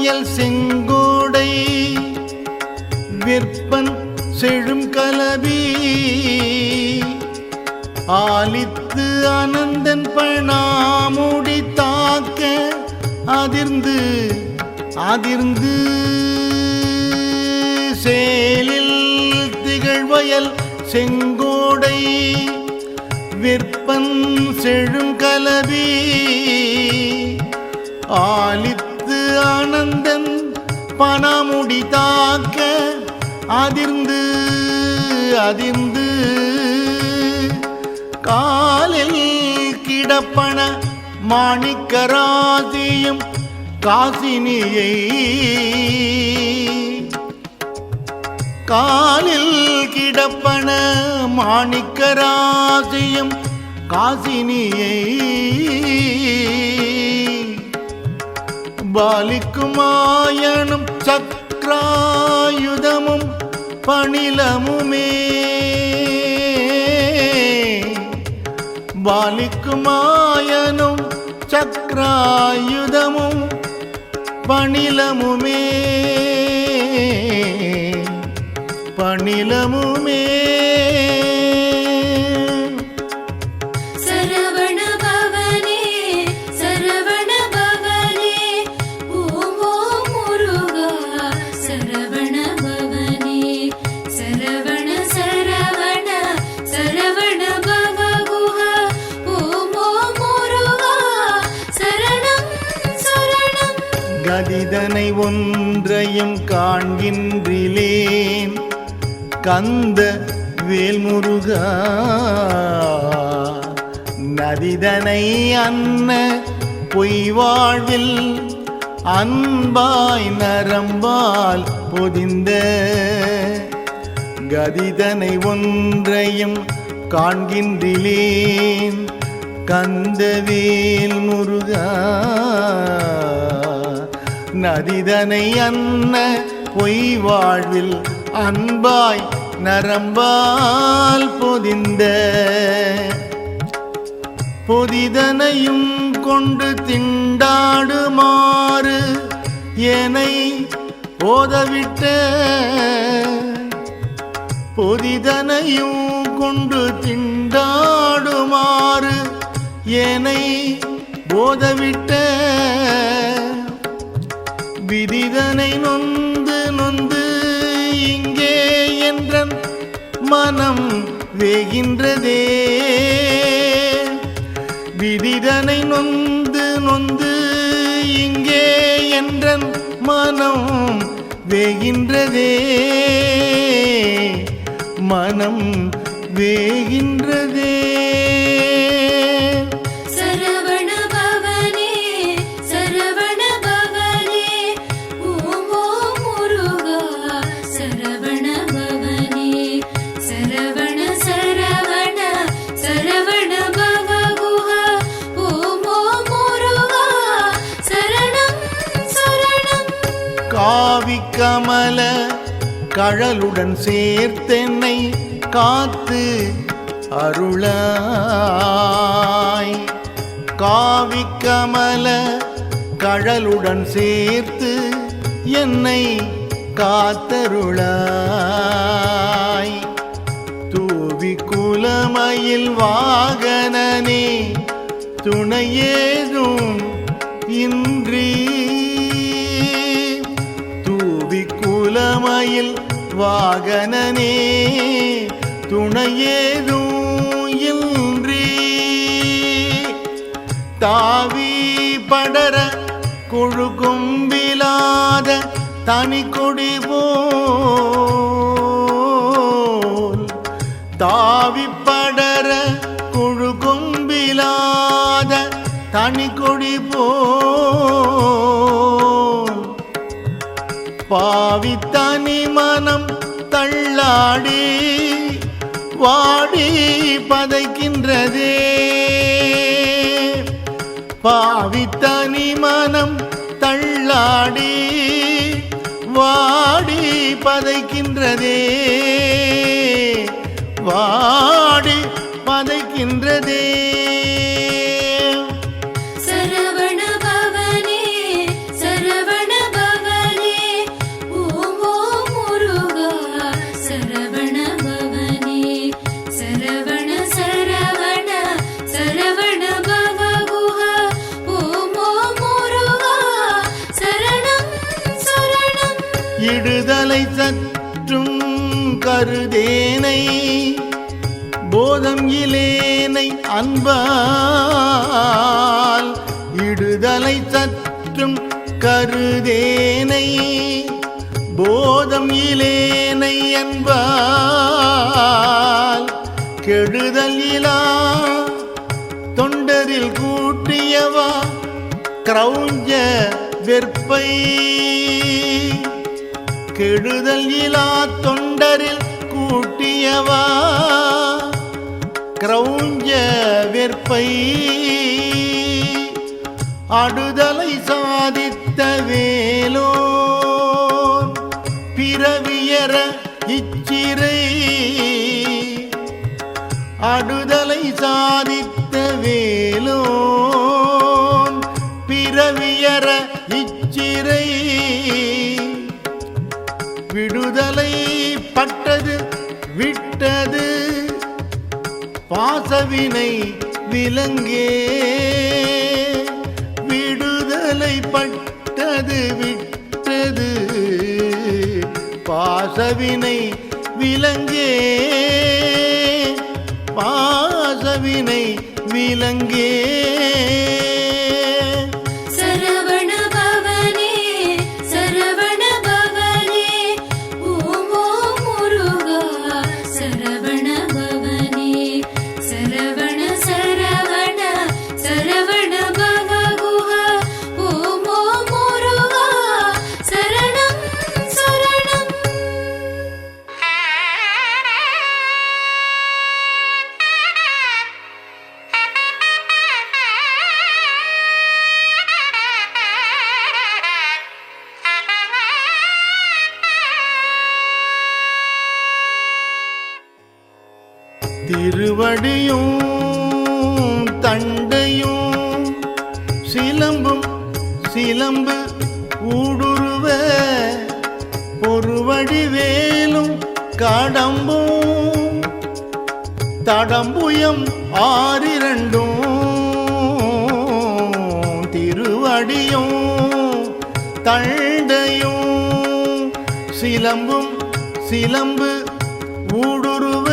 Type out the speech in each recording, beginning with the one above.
வயல் செங்கோடை விற்பன் செழும் கலவி ஆலித்து அனந்தன் பணாமுடி தாக்க அதிர்ந்து அதிர்ந்து சேலில் திகழ்வயல் செங்கோடை விற்பன் செழும் கலவி ஆலித்து ஆனந்தன் பணாமுடி தாக்க அதிர்ந்து அதிர்ந்து காலில் கிடப்பன மாணிக்கராசியும் காசினியை காலில் கிடப்பன மாணிக்கராசியும் காசினியை பாலிக்குமாயனும் சக்ராயுதமும் பணிலமுமே பாலிக்குமாயனும் சக்ராயுதமும் பணிலமுமே பணிலமுமே கதிதனை ஒன்றையும் காண்கின்றிலேன் கந்த வேல்முருகா நதிதனை அன்ன பொய் வாழ்வில் அன்பாய் நரம்பால் பொதிந்த கதிதனை ஒன்றையும் காண்கின்றிலேன் கந்தவேல் முருகா நதிதனை அன்ன பொய் வாழ்வில் அன்பாய் நரம்பால் பொதிந்த பொதிதனையும் கொண்டு திண்டாடுமாறு என்னை ஓதவிட்ட பொதிதனையும் கொண்டு திண்டாடுமாறு என்னை போதவிட்ட விதிதனை நொந்து நொந்து இங்கே என்றன் மனம் வேகின்றதே விதிதனை நொந்து நொந்து இங்கே என்றன் மனம் வேகின்றதே மனம் வேகின்றதே காவி கமல கழலுடன் சேர்த்தென்னை காத்து அருளாய் காவி கமல கழலுடன் சேர்த்து என்னை காத்தருளாய் தூவி குலமயில் வாகனனே துணையேதும் இன்றி குலமயில் வாகனனே துணையேதும் இன்றி தாவி படர கொழு கொம்பிலாத தனி கொடி போல் தாவி படர கொழு கொம்பிலாத தனி கொடி போல் பாவித்தனி மனம் தள்ளாடி வாடி பதைக்கின்றதே பாவித்தனி மனம் தள்ளாடி வாடி பதைக்கின்றதே வாடி பதைக்கின்றதே சரவண பவனே சரவண பவனே விடுதலை சற்றும் கருதேனை போதம் இலேனை அன்பால் விடுதலை சற்றும் கருதேனை போதம் இலேனை அன்பால் கெடுதல் இலா தொண்டரில் கூட்டியவா கிரௌஞ்ச வெற்பை கெடுதல் இலா தொண்டரில் கூட்டியவா கிரௌஞ்ச வெற்பை அடுதலை சாதித்த வேலோன் பிறவியற இச்சிறை அடுதலை சாதித்த வேலோன் பிறவியற இச்சிறை விடுதலை பட்டது விட்டது பாசவினை விலங்கே விடுதலை பட்டது விட்டது பாசவினை விலங்கே பாசவினை விலங்கே திருவடியும் தண்டையும் சிலம்பும் சிலம்பு ஊடுருவ பொறுவடி வேலும் கடம்பும் தடம்புயம் ஆறிரண்டும் திருவடியும் தண்டையும் சிலம்பும் சிலம்பு ஊடுருவ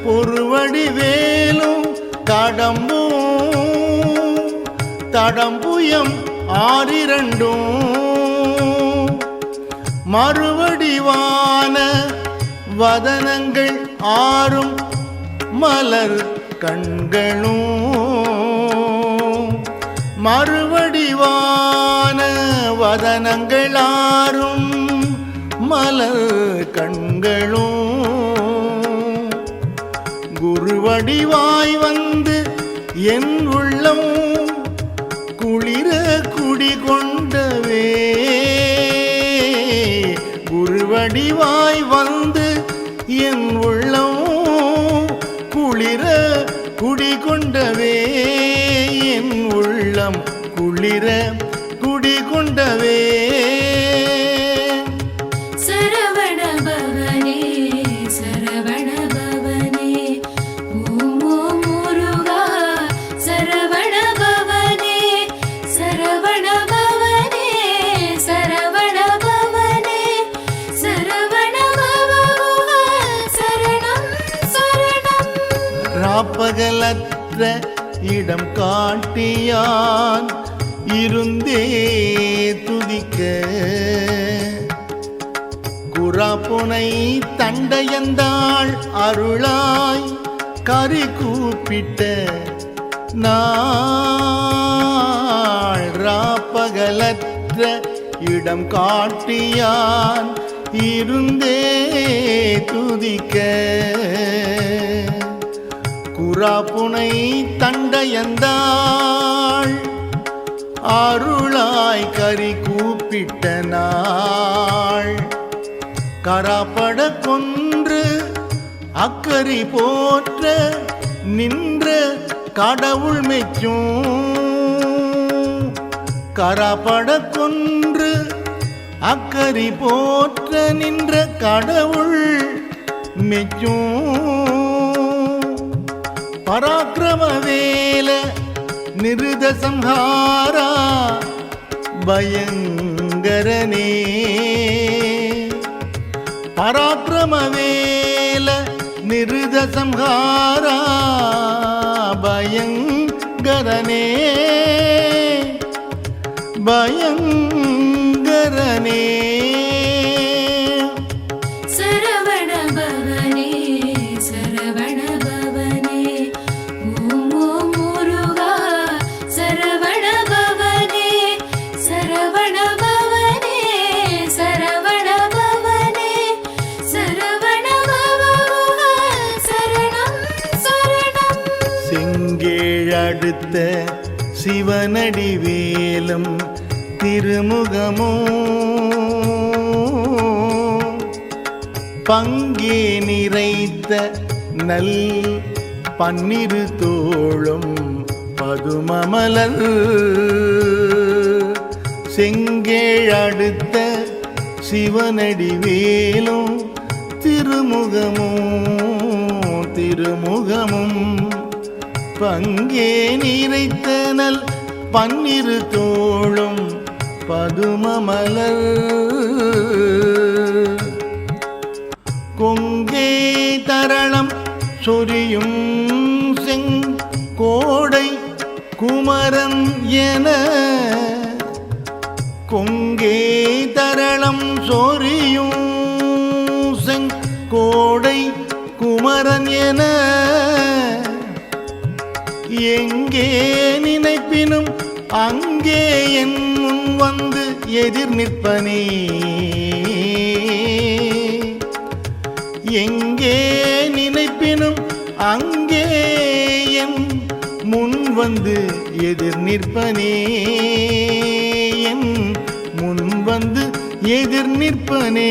பொறுவடி வேலும் கடம்பும் தடம்புயம் ஆறிரண்டும் மறுவடிவான வதனங்கள் ஆறும் மலர் கண்களும் மறுவடிவான வதனங்கள் ஆறும் மலர் கண்களும் குருவடிவாய் வந்து என் உள்ளம் குளிர குடிகொண்டவே குருவடிவாய் வந்து என் உள்ளம் குளிர குடிகொண்டவே என் உள்ளம் குளிர குடிகொண்டவே பகலற்ற இடம் காட்டியான் இருந்தே துதிக்க குறாப்புனை தண்டையந்தாள் அருளாய் கரி கூப்பிட்ட நாள் ராப்பகலற்ற இடம் காட்டியான் இருந்தே துதிக்க குறாப்புனை தண்டையந்தாள் அருளாய் கரி கூப்பிட்ட நாள் கராப்பட கொன்று அக்கரி போற்ற நின்ற கடவுள் மெச்சும் கராப்பட கொன்று அக்கரி போற்ற நின்ற கடவுள் மெச்சும் பராக்கிரம வேல நிருத சம்ஹாரா பயங்கரனே பராக்கிரமவேல நிருத சம்ஹாரா பயங்கரனே பயங்கரனே சரவணபவனே சரவணபவனே ஓம் ஓம் முருகா சரவணபவனே சரவணபவனே சரவணபவனே சரவணபவ சரணம் சரணம். செங்கேழடுத்த சிவனடி வேலும் திருமுகமோ பங்கே நிறைத்த நல் பன்னிரு தோளும் பதுமமலர் செங்கேழடுத்த சிவனடி வேலும் திருமுகமும் திருமுகமும் பங்கே நிறைத்த நல் பன்னிரு தோளும் பதுமமலர் கொங்கே தரளம் சொரியும் செங்கோடை குமரன் என கொங்கே தரளம் சொரியும் செங்கோடை குமரன் என எங்கே நினைப்பினும் அங்கே என் முன் வந்து எதிர் நிற்பனே எங்கே நினைப்பினும் அங்கே என் முன் வந்து எதிர் நிற்பனே என் முன் வந்து எதிர் நிற்பனே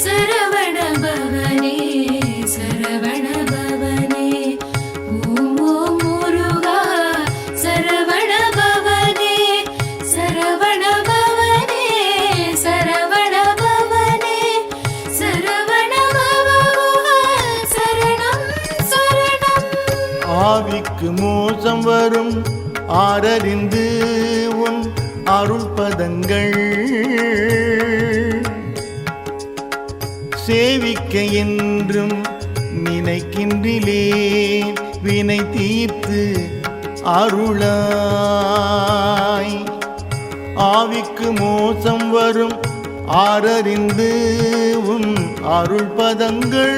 சரவணபவனே சரவணபவனே ஓம் ஓம் முருகா சரவணபவனே சரவணபவனே சரவணபவனே சரவணபவ சரணம் சரணம். ஆவிக்கு மோசம் வரும் ஆரறிந்து உன் அருள் பதங்கள் சேவிக்க என்றும் நினைக்கின்றிலேன் வினை தீர்த்து அருளாய் ஆவிக்கு மோசம் வரும் ஆரறிந்து உன் அருள் பதங்கள்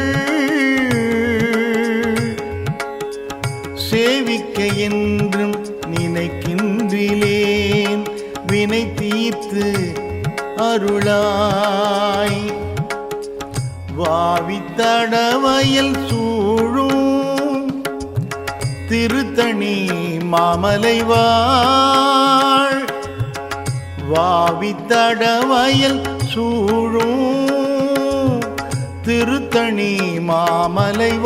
சேவிக்க என்றும் நினைக்கின்றிலேன் வினை தீர்த்து அருளாய் வாவித்தடவயல் சூழும் திருத்தணி மாமலைவாழ் வாவித்தடவயல் சூழும் திருத்தணி மாமலைவாழ்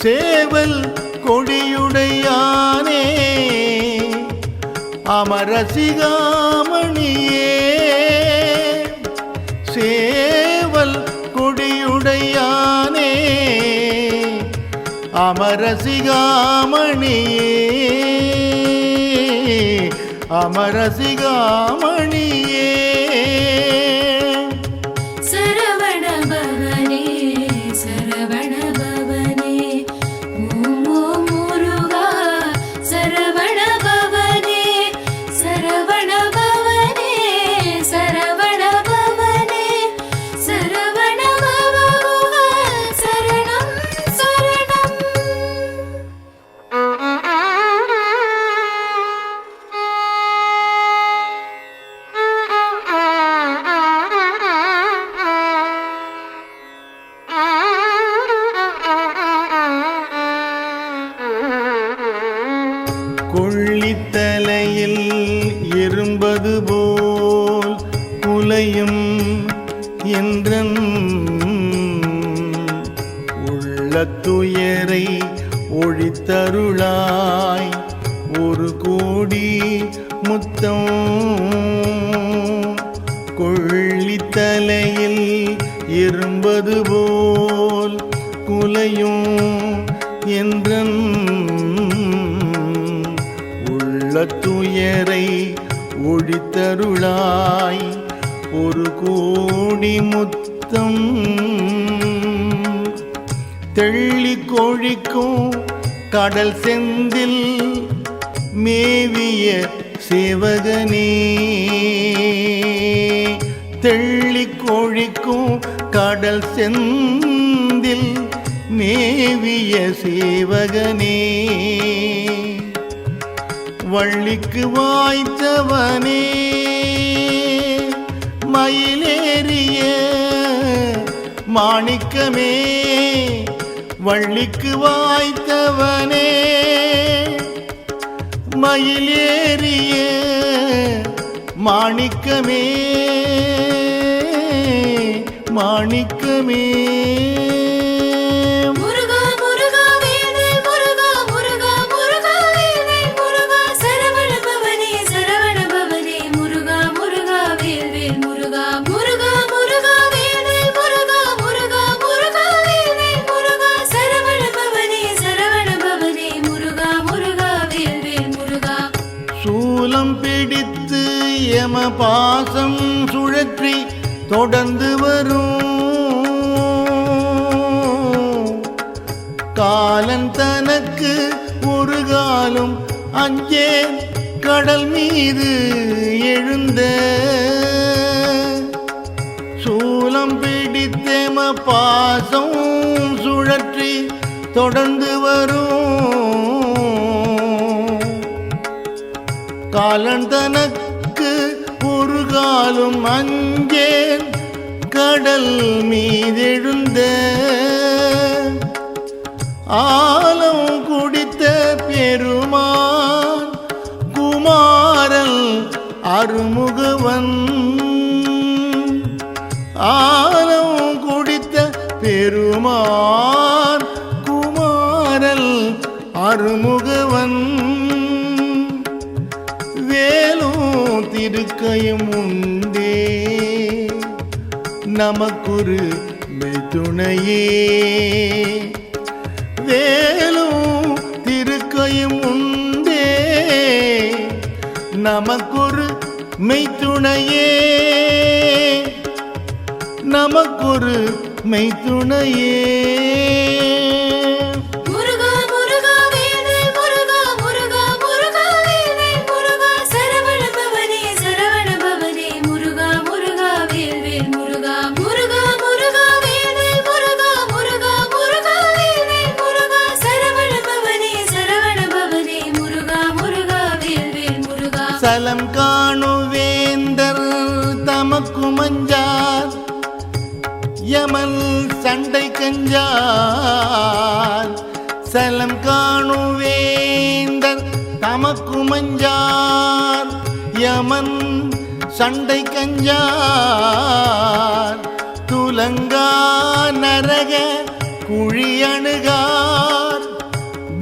சேவல் கொடியுடையானே அமரசிகாமணியே சேவல் கொடியுடையானே அமரசிகாமணியே அமரசிகாமணியே சரவணபவனே சரவணபவனே ஓம் ஓம் முருகா சரவணபவனே சரவணபவனே சரவணபவனே சரவணபவ சரணம் சரணம். கொள்ளித்தலையில் இரும்பது போல் குலையும் என்றன் உள்ள துயரை ஒழித்தருளாய் ஒரு கோடி முத்தம் கொள்ளித்தலையில் இரும்பது போல் குலையும் என்றன் உள்ள துயரை ஒழித்த கொடுத்தருளாய் ஒரு கோடி முத்தம் தெள்ளி கொழிக்கும் கடல் செந்தில் மேவிய சேவகனே தெள்ளி கொழிக்கும் கடல் செந்தில் மேவிய சேவகனே வள்ளிக்கு வாய்த்தவனே மயிலேறிய மாணிக்கமே வள்ளிக்கு வாய்த்தவனே மயிலேறிய மாணிக்கமே மாணிக்கமே முருகா முருகா வேல்வேல் முருகா முருகா முருகா வேல்வேல் முருகா சரவண பவனே முருகா முருகா வேல்வேல் முருகா முருகா முருகா வேல்வேல் முருகா முருகா முருகா வேல்வேல் முருகா சரவண பவனே முருகா முருகா வேல்வேல் முருகா சூலம் பிடித்து யம பாசம் சுழற்றி தொடர்ந்து வரும் காலன் தனக்கு ஒரு காலம் அஞ்சே கடல் மீது எழுந்த சூலம் பிடித்தேம பாசம் சுழற்றி தொடர்ந்து வரும் காலன் தனக்கு ஒரு காலம் அஞ்சேன் கடல் மீதெழுந்த ஆலம் குடித்த பெருமான் குமாரன் அருமுகவன் ஆலம் குடித்த பெருமான் குமாரன் அருமுகவன் வேலும் திருக்கையும் உண்டே நமக்குரு மெய்துணையே வேலும் திருக்கையும் உண்டே நமக்கொரு மெய்துணையே நமக்கொரு மெய்துணையே முருகா முருகா வேல்வேல் முருகா முருகா முருகா வேல்வேல் முருகா சரவண பவனே முருகா முருகா வேல்வேல் முருகா முருகா முருகா வேல்வேல் முருகா முருகா முருகா வேல்வேல் முருகா சரவண பவனே முருகா முருகா வேல்வேல் முருகா சலம் காணுவேந்தர் தமக்கு மஞ்சார் யமன் சண்டை கஞ்சார் சலம் காணுவேந்தர் தமக்கு மஞ்சார் யமன் சண்டை கஞ்சார் துலங்கா நரக குழியணுகார்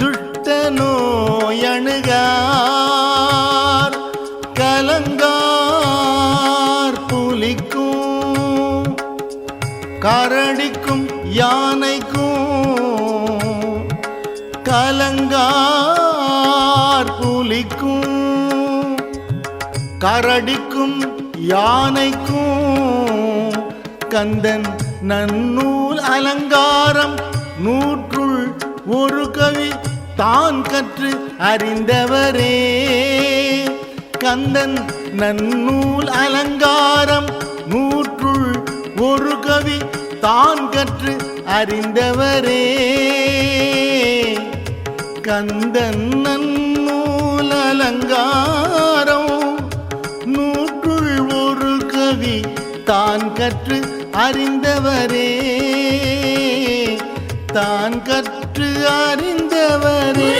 துஷ்ட நோயணுகார் கலங்கார் புலிக்கும் கரடிக்கும் யானைக்கும் கலங்கார் புலிக்கும் கரடிக்கும் யானைக்கும் கந்தன் நன்னூல் அலங்காரம் நூற்றுள் ஒரு கவி தான் கற்று அறிந்தவரே கந்தன் நன்னூல் அலங்காரம் நூற்றுள் ஒரு கவி தான் கற்று அறிந்தவரே கந்தன் நன்னூல் அலங்காரம் நூற்றுள் ஒரு கவி தான் கற்று அறிந்தவரே தான் கற்று அறிந்தவரே